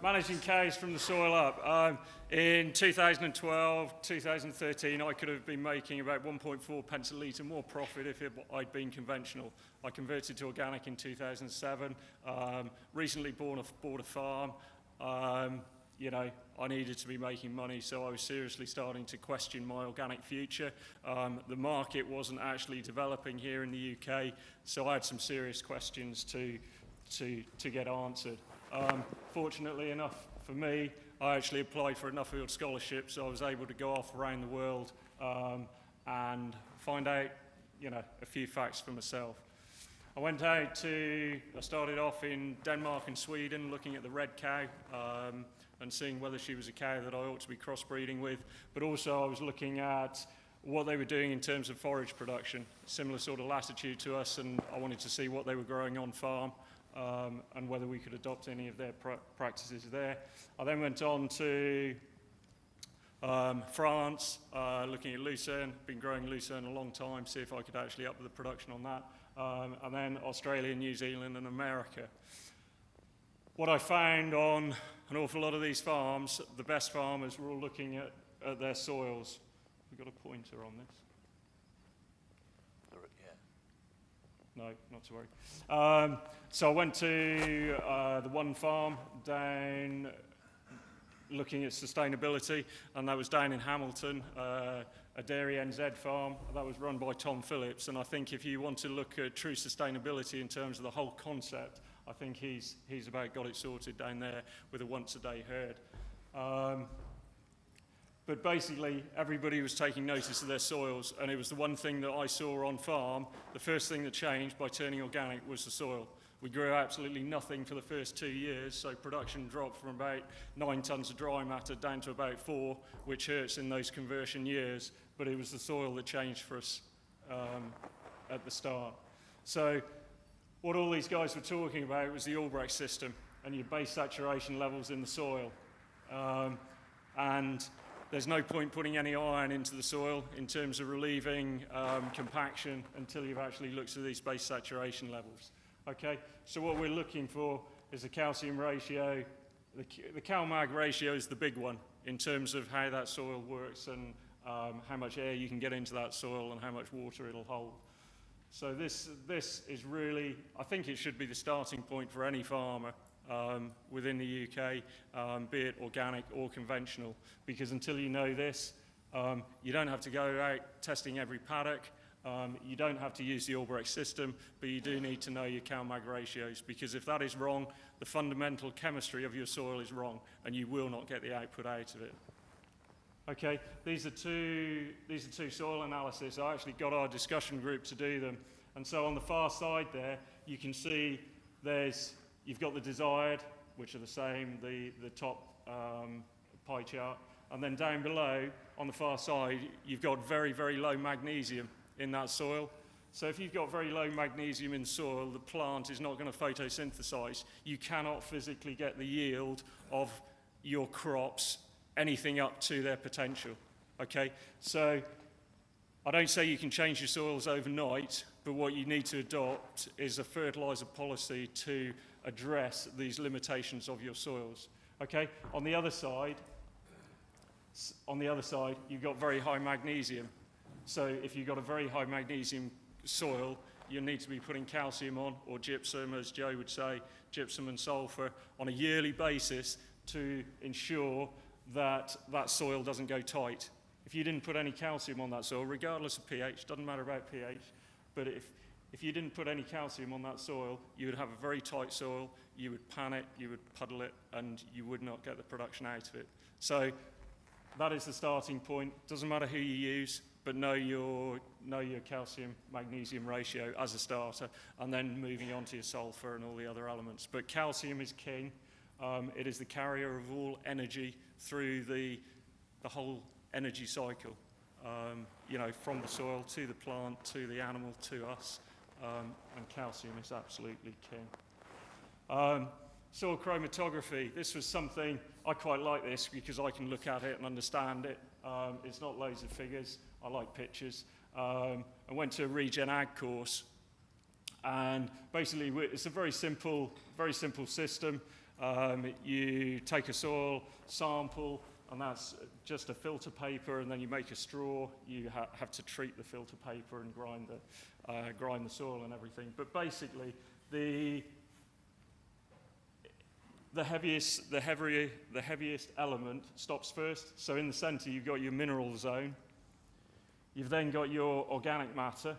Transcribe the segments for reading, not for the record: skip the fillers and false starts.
managing cows from the soil up. In 2012, 2013, I could have been making about 1.4 pence a litre more profit if I'd been conventional. I converted to organic in 2007, recently bought a farm. You know, I needed to be making money, so I was seriously starting to question my organic future. The market wasn't actually developing here in the UK, so I had some serious questions to get answered. Fortunately enough for me, I actually applied for a Nuffield scholarship, so I was able to go off around the world and find out, you know, a few facts for myself. I started off in Denmark and Sweden looking at the red cow and seeing whether she was a cow that I ought to be crossbreeding with, but also I was looking at what they were doing in terms of forage production, similar sort of latitude to us, and I wanted to see what they were growing on farm. And whether we could adopt any of their practices there. I then went on to France, looking at lucerne, been growing lucerne a long time, see if I could actually up the production on that, and then Australia, New Zealand and America. What I found on an awful lot of these farms, the best farmers were all looking at their soils. We've got a pointer on this. No, not to worry. So I went to the one farm down looking at sustainability, and that was down in Hamilton, a dairy NZ farm that was run by Tom Phillips. And I think if you want to look at true sustainability in terms of the whole concept, I think he's about got it sorted down there with a once-a-day herd. But basically, everybody was taking notice of their soils, and it was the one thing that I saw on farm. The first thing that changed by turning organic was the soil. We grew absolutely nothing for the first 2 years, so production dropped from about 9 tonnes of dry matter down to about 4, which hurts in those conversion years, but it was the soil that changed for us at the start. So what all these guys were talking about was the Albrecht system and your base saturation levels in the soil. And there's no point putting any iron into the soil in terms of relieving compaction until you've actually looked at these base saturation levels. Okay, so what we're looking for is a calcium ratio. The Cal-Mag ratio is the big one in terms of how that soil works and how much air you can get into that soil and how much water it'll hold. So this is really, I think it should be the starting point for any farmer within the UK, be it organic or conventional, because until you know this, you don't have to go out testing every paddock, you don't have to use the Albrecht system, but you do need to know your Cal-Mag ratios, because if that is wrong, the fundamental chemistry of your soil is wrong, and you will not get the output out of it. Okay, these are two soil analyses. I actually got our discussion group to do them, and so on the far side there, you can see you've got the desired, which are the same, the top pie chart, and then down below, on the far side, you've got very, very low magnesium in that soil. So if you've got very low magnesium in soil, the plant is not going to photosynthesize. You cannot physically get the yield of your crops anything up to their potential. Okay, so I don't say you can change your soils overnight, but what you need to adopt is a fertilizer policy to address these limitations of your soils. Okay, on the other side, you've got very high magnesium. So if you've got a very high magnesium soil, you need to be putting calcium on, or gypsum, as Joe would say, gypsum and sulfur, on a yearly basis to ensure that that soil doesn't go tight. If you didn't put any calcium on that soil, regardless of pH, doesn't matter about pH, but if you didn't put any calcium on that soil, you would have a very tight soil, you would pan it, you would puddle it, and you would not get the production out of it. So that is the starting point. Doesn't matter who you use, but know your calcium magnesium ratio as a starter, and then moving on to your sulfur and all the other elements. But calcium is king. It is the carrier of all energy through the whole energy cycle, you know, from the soil to the plant, to the animal, to us, and calcium is absolutely king. Soil chromatography, this was something, I quite like this because I can look at it and understand it. It's not loads of figures, I like pictures. I went to a Regen Ag course, and basically it's a very simple system. You take a soil sample, and that's just a filter paper, and then you make a straw. You have to treat the filter paper and grind the soil and everything. But basically, the heaviest element stops first. So in the centre, you've got your mineral zone. You've then got your organic matter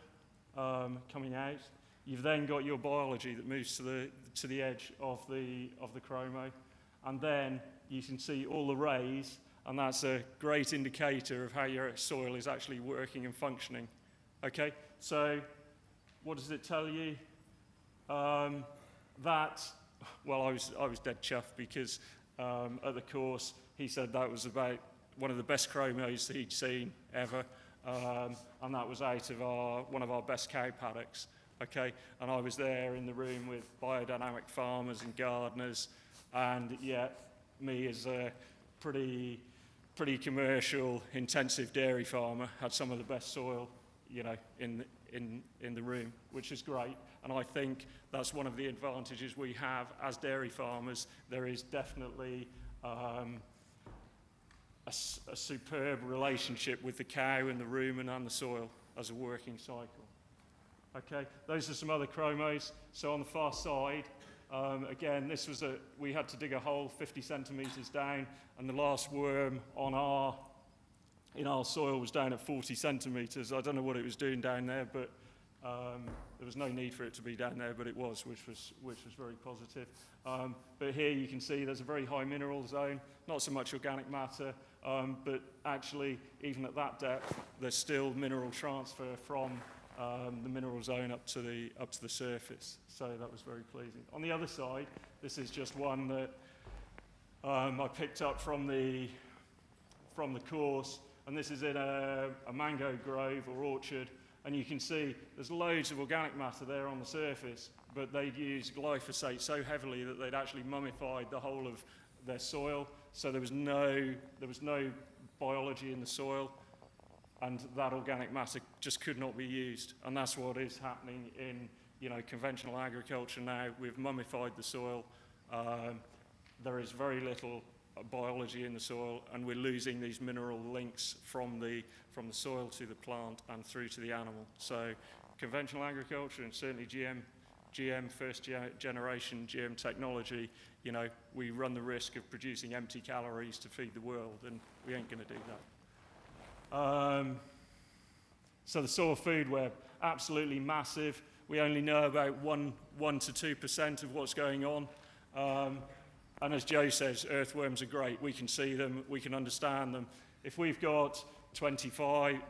coming out. You've then got your biology that moves to the edge of the chromo, and then you can see all the rays, and that's a great indicator of how your soil is actually working and functioning. Okay, so what does it tell you? Well, I was dead chuffed because at the course he said that was about one of the best chromos that he'd seen ever, and that was out of one of our best cow paddocks. Okay, and I was there in the room with biodynamic farmers and gardeners, and yet me as a pretty commercial, intensive dairy farmer had some of the best soil, you know, in the room, which is great. And I think that's one of the advantages we have as dairy farmers. There is definitely a superb relationship with the cow and the rumen and the soil as a working cycle. Okay, those are some other chromos. So on the far side, again, we had to dig a hole 50 centimetres down, and the last worm in our soil was down at 40 centimetres. I don't know what it was doing down there, but there was no need for it to be down there, but it was, which was very positive. But here you can see there's a very high mineral zone, not so much organic matter, but actually even at that depth, there's still mineral transfer from the mineral zone up to the surface. So that was very pleasing. On the other side, this is just one that I picked up from the course, and this is in a mango grove or orchard, and you can see there's loads of organic matter there on the surface, but they'd used glyphosate so heavily that they'd actually mummified the whole of their soil, so there was no biology in the soil, and that organic matter just could not be used. And that's what is happening in, you know, conventional agriculture now. We've mummified the soil. There is very little biology in the soil, and we're losing these mineral links from the soil to the plant and through to the animal. So conventional agriculture, and certainly GM first generation GM technology, you know, we run the risk of producing empty calories to feed the world, and we ain't going to do that. So the soil food web, absolutely massive. We only know about 1 to 2% of what's going on. And as Joe says, earthworms are great. We can see them, we can understand them. If we've got 24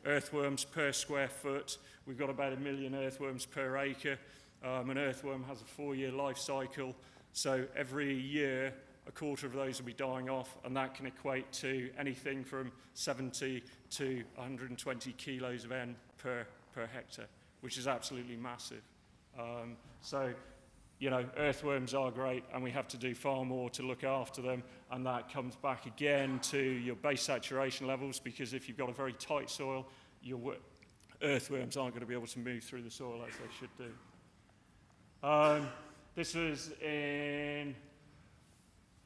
earthworms per square foot, we've got about 1 million earthworms per acre. An earthworm has a 4-year life cycle, so every year a quarter of those will be dying off, and that can equate to anything from 70 to 120 kilos of N per hectare, which is absolutely massive. So, you know, earthworms are great, and we have to do far more to look after them, and that comes back again to your base saturation levels, because if you've got a very tight soil, your earthworms aren't going to be able to move through the soil as they should do. This was in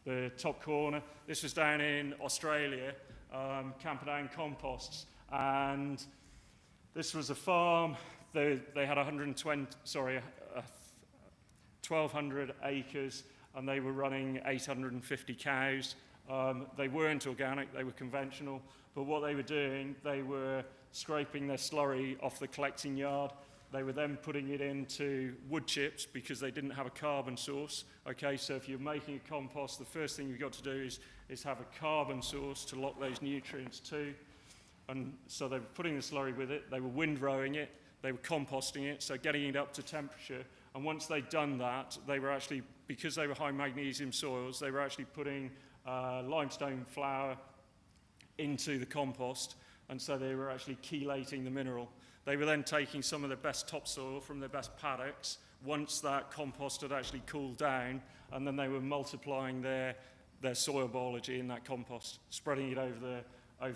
the top corner. This was down in Australia, Camperdown Composts, and this was a farm. They had 1,200 acres, and they were running 850 cows. They weren't organic, they were conventional, but what they were doing, they were scraping their slurry off the collecting yard. They were then putting it into wood chips because they didn't have a carbon source. Okay, so if you're making a compost, the first thing you've got to do is have a carbon source to lock those nutrients to. And so they were putting the slurry with it, they were windrowing it, they were composting it, so getting it up to temperature. And once they'd done that, they were actually, because they were high magnesium soils, they were actually putting limestone flour into the compost, and so they were actually chelating the mineral. They were then taking some of their best topsoil from their best paddocks once that compost had actually cooled down, and then they were multiplying their soil biology in that compost, spreading it over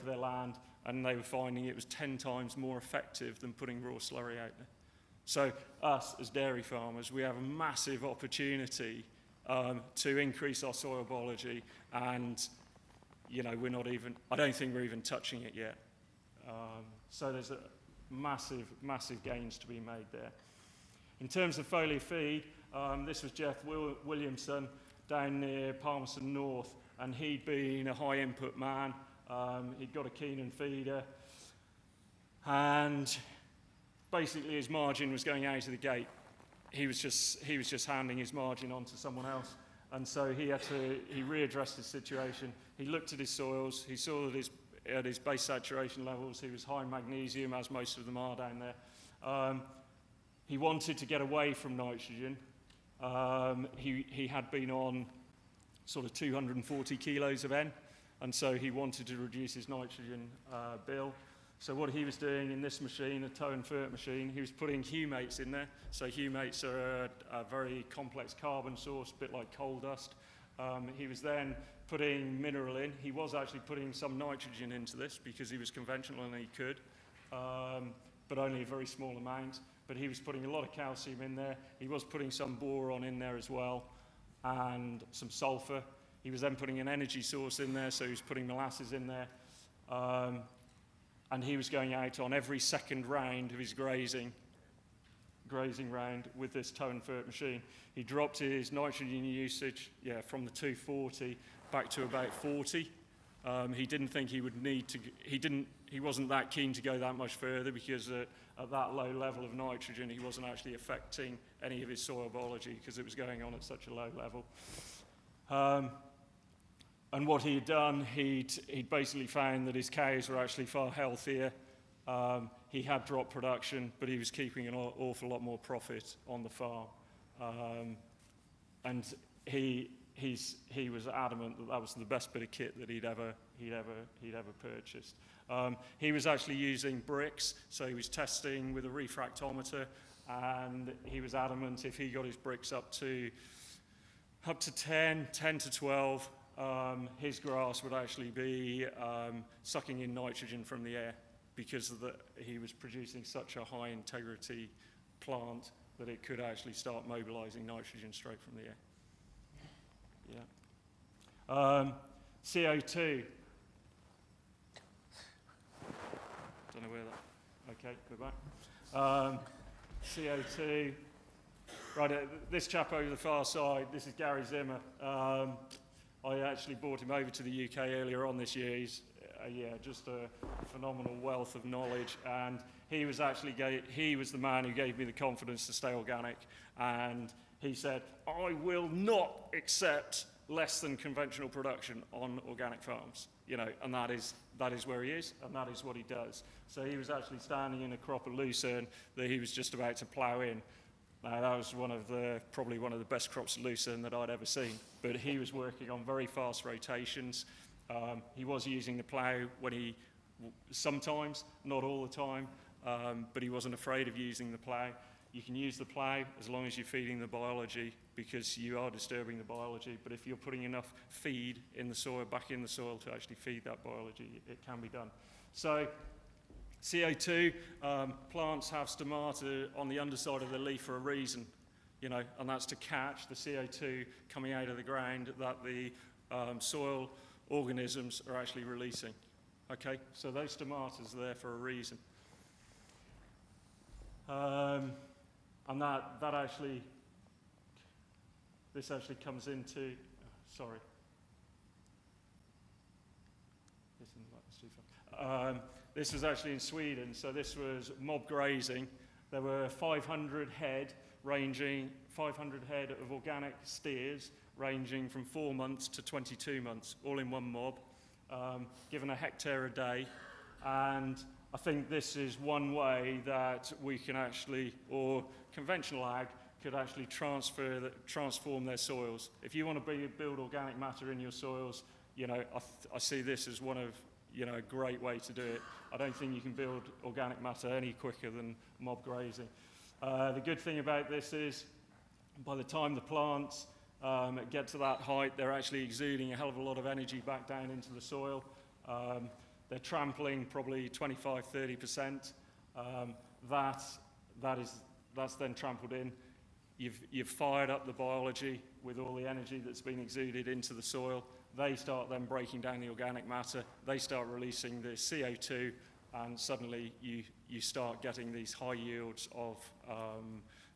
their land, and they were finding it was 10 times more effective than putting raw slurry out there. So us as dairy farmers, we have a massive opportunity to increase our soil biology, and we're not even, I don't think we're even touching it yet. So there's a massive gains to be made there. In terms of foliar feed, this was Jeff Williamson down near Palmerston North, and he'd been a high input man. He'd got a Keenan feeder, and basically his margin was going out of the gate. He was just handing his margin on to someone else, and so he readdressed his situation. He looked at his soils. He saw that at his base saturation levels, he was high in magnesium, as most of them are down there. He wanted to get away from nitrogen. He had been on sort of 240 kilos of N, and so he wanted to reduce his nitrogen bill. So what he was doing in this machine, a tow and fert machine, he was putting humates in there. So humates are a very complex carbon source, a bit like coal dust. He was then putting mineral in. He was actually putting some nitrogen into this because he was conventional and he could, but only a very small amount. But he was putting a lot of calcium in there. He was putting some boron in there as well, and some sulfur. He was then putting an energy source in there, so he was putting molasses in there. And he was going out on every second round of his grazing round with this tow and fert machine. He dropped his nitrogen usage, from the 240 back to about 40. He didn't think he would need to. He wasn't that keen to go that much further because at that low level of nitrogen, he wasn't actually affecting any of his soil biology because it was going on at such a low level. And what he had done, he'd basically found that his cows were actually far healthier. He had dropped production, but he was keeping an awful lot more profit on the farm. And he was adamant that was the best bit of kit that he'd ever purchased. He was actually using bricks, so he was testing with a refractometer, and he was adamant if he got his bricks up to 10 to 12, his grass would actually be sucking in nitrogen from the air because he was producing such a high integrity plant that it could actually start mobilizing nitrogen straight from the air. CO2. Don't know where that. Okay, go back. CO2. Right, this chap over the far side, this is Gary Zimmer. I actually brought him over to the UK earlier on this year. He's just a phenomenal wealth of knowledge, and he was the man who gave me the confidence to stay organic. And he said, I will not accept less than conventional production on organic farms, and that is where he is, and that is what he does. So he was actually standing in a crop of lucerne that he was just about to plough in. Now, that was probably one of the best crops of lucerne that I'd ever seen, but he was working on very fast rotations. He was using the plough sometimes, not all the time, but he wasn't afraid of using the plough. You can use the plough as long as you're feeding the biology, because you are disturbing the biology, but if you're putting enough feed in the soil, back in the soil to actually feed that biology, it can be done. So CO2, plants have stomata on the underside of the leaf for a reason, and that's to catch the CO2 coming out of the ground that the soil organisms are actually releasing. Okay, so those stomatas are there for a reason. And this actually comes into, sorry. This was actually in Sweden, so this was mob grazing. There were 500 head of organic steers ranging from 4 months to 22 months, all in one mob, given a hectare a day. And I think this is one way that we can actually, or conventional ag, could actually transform their soils. If you want to build organic matter in your soils, I see this as one of, a great way to do it. I don't think you can build organic matter any quicker than mob grazing. The good thing about this is, by the time the plants get to that height, they're actually exuding a hell of a lot of energy back down into the soil. They're trampling probably 25-30%. That's then trampled in. You've fired up the biology with all the energy that's been exuded into the soil. They start then breaking down the organic matter. They start releasing the CO2, and suddenly you start getting these high yields of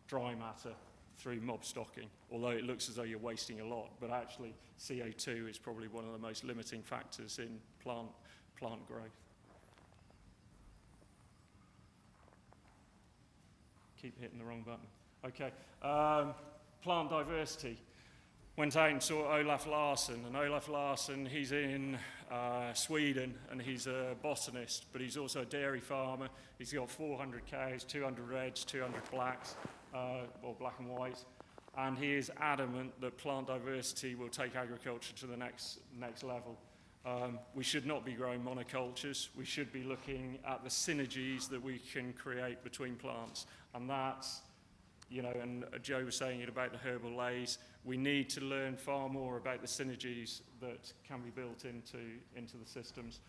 dry matter through mob stocking, although it looks as though you're wasting a lot, but actually CO2 is probably one of the most limiting factors in plant growth. Keep hitting the wrong button. Okay, plant diversity. Went out and saw Olaf Larsson, and Olaf Larsson, he's in Sweden, and he's a botanist, but he's also a dairy farmer. He's got 400 cows, 200 reds, 200 blacks, or black and white, and he is adamant that plant diversity will take agriculture to the next level. We should not be growing monocultures. We should be looking at the synergies that we can create between plants, and that's, you know, and Joe was saying it about the herbal lays. We need to learn far more about the synergies that can be built into the systems.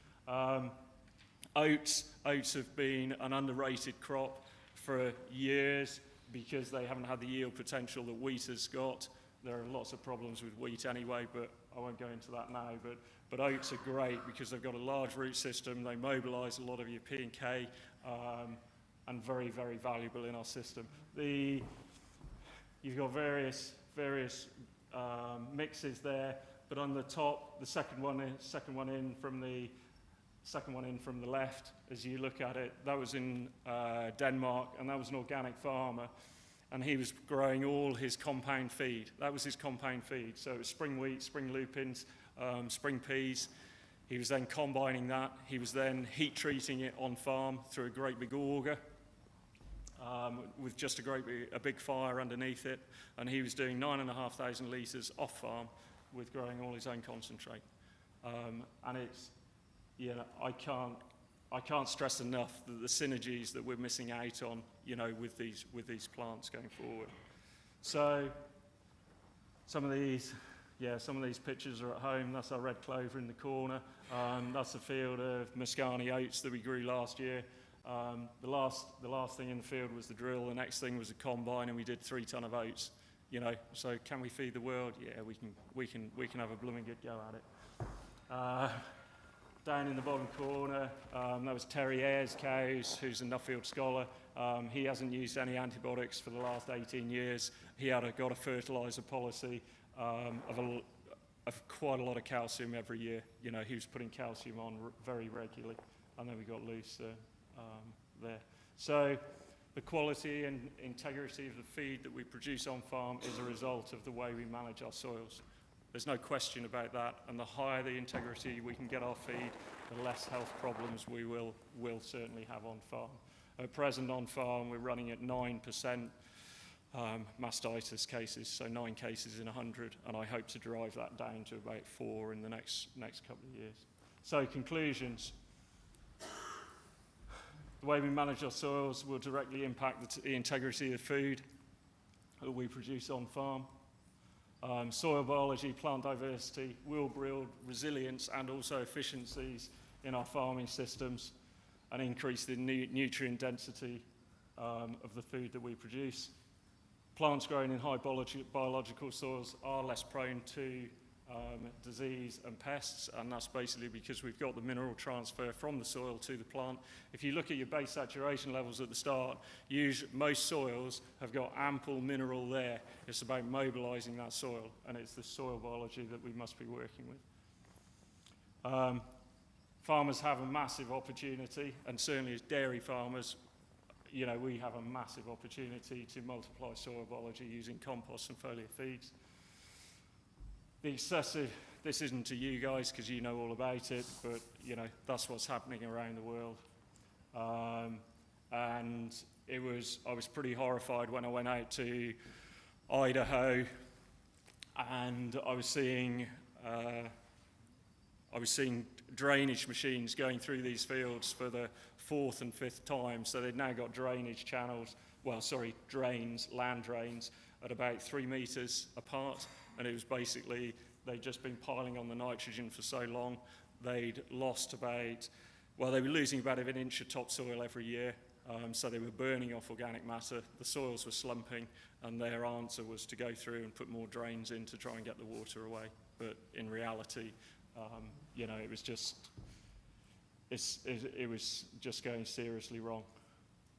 Oats have been an underrated crop for years because they haven't had the yield potential that wheat has got. There are lots of problems with wheat anyway, but I won't go into that now. But oats are great because they've got a large root system. They mobilise a lot of your P and K, and very, very valuable in our system. You've got various mixes there, but on the top, the second one in from the left, as you look at it, that was in Denmark, and that was an organic farmer, and he was growing all his compound feed. That was his compound feed. So it was spring wheat, spring lupins, spring peas. He was then combining that. He was then heat treating it on farm through a great big auger, with just a big fire underneath it, and he was doing 9,500 litres off farm with growing all his own concentrate. And it's, you know, I can't stress enough that the synergies that we're missing out on, you know, with these plants going forward. So some of these pictures are at home. That's our red clover in the corner. That's a field of Mascani oats that we grew last year. The last thing in the field was the drill. The next thing was a combine, and we did 3 ton of oats. You know, so can we feed the world? Yeah, we can have a blooming good go at it. Down in the bottom corner, that was Terry Ayres' cows, who's a Nuffield scholar. He hasn't used any antibiotics for the last 18 years. He got a fertiliser policy of quite a lot of calcium every year. You know, he was putting calcium on very regularly, and then we got loose there. So the quality and integrity of the feed that we produce on farm is a result of the way we manage our soils. There's no question about that, and the higher the integrity we can get our feed, the less health problems we will certainly have on farm. At present on farm, we're running at 9% mastitis cases, so 9 cases in 100, and I hope to drive that down to about 4 in the next couple of years. So conclusions. The way we manage our soils will directly impact the integrity of the food that we produce on farm. Soil biology, plant diversity will build resilience and also efficiencies in our farming systems and increase the nutrient density of the food that we produce. Plants grown in high biological soils are less prone to disease and pests, and that's basically because we've got the mineral transfer from the soil to the plant. If you look at your base saturation levels at the start, most soils have got ample mineral there. It's about mobilizing that soil, and it's the soil biology that we must be working with. Farmers have a massive opportunity, and certainly as dairy farmers, you know, we have a massive opportunity to multiply soil biology using compost and foliar feeds. This isn't to you guys because you know all about it, but you know, that's what's happening around the world. And I was pretty horrified when I went out to Idaho, and I was seeing drainage machines going through these fields for the 4th and 5th time. So they'd now got drainage channels, land drains at about 3 meters apart. And it was basically, they'd just been piling on the nitrogen for so long, they were losing about 1 inch of topsoil every year. So they were burning off organic matter, the soils were slumping, and their answer was to go through and put more drains in to try and get the water away. But in reality, you know, it was just, it was just going seriously wrong.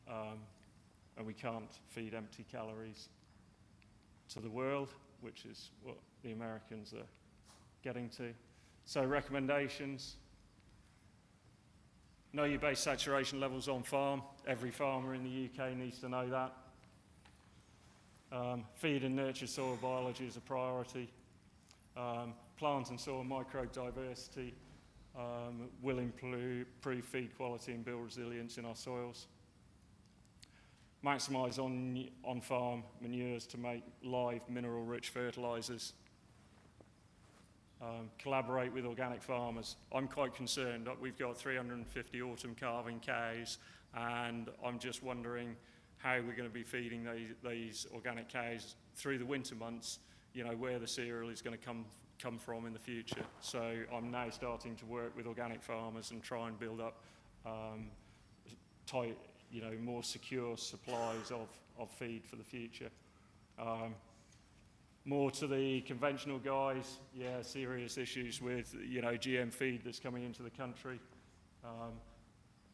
And we can't feed empty calories to the world, which is what the Americans are getting to. So recommendations: know your base saturation levels on farm. Every farmer in the UK needs to know that. Feed and nurture soil biology is a priority. Plant and soil microbe diversity will improve feed quality and build resilience in our soils. Maximise on-farm manures to make live mineral-rich fertilisers. Collaborate with organic farmers. I'm quite concerned that we've got 350 autumn calving cows, and I'm just wondering how we're going to be feeding these organic cows through the winter months, you know, where the cereal is going to come from in the future. So I'm now starting to work with organic farmers and try and build up tight, you know, more secure supplies of feed for the future. More to the conventional guys, yeah, serious issues with, you know, GM feed that's coming into the country.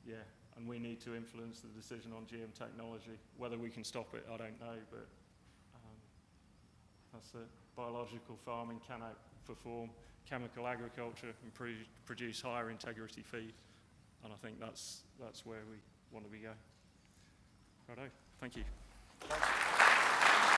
Yeah, and we need to influence the decision on GM technology. Whether we can stop it, I don't know, but that's it. Biological farming can outperform chemical agriculture and produce higher integrity feed. And I think that's where we want to be going. Righto, thank you.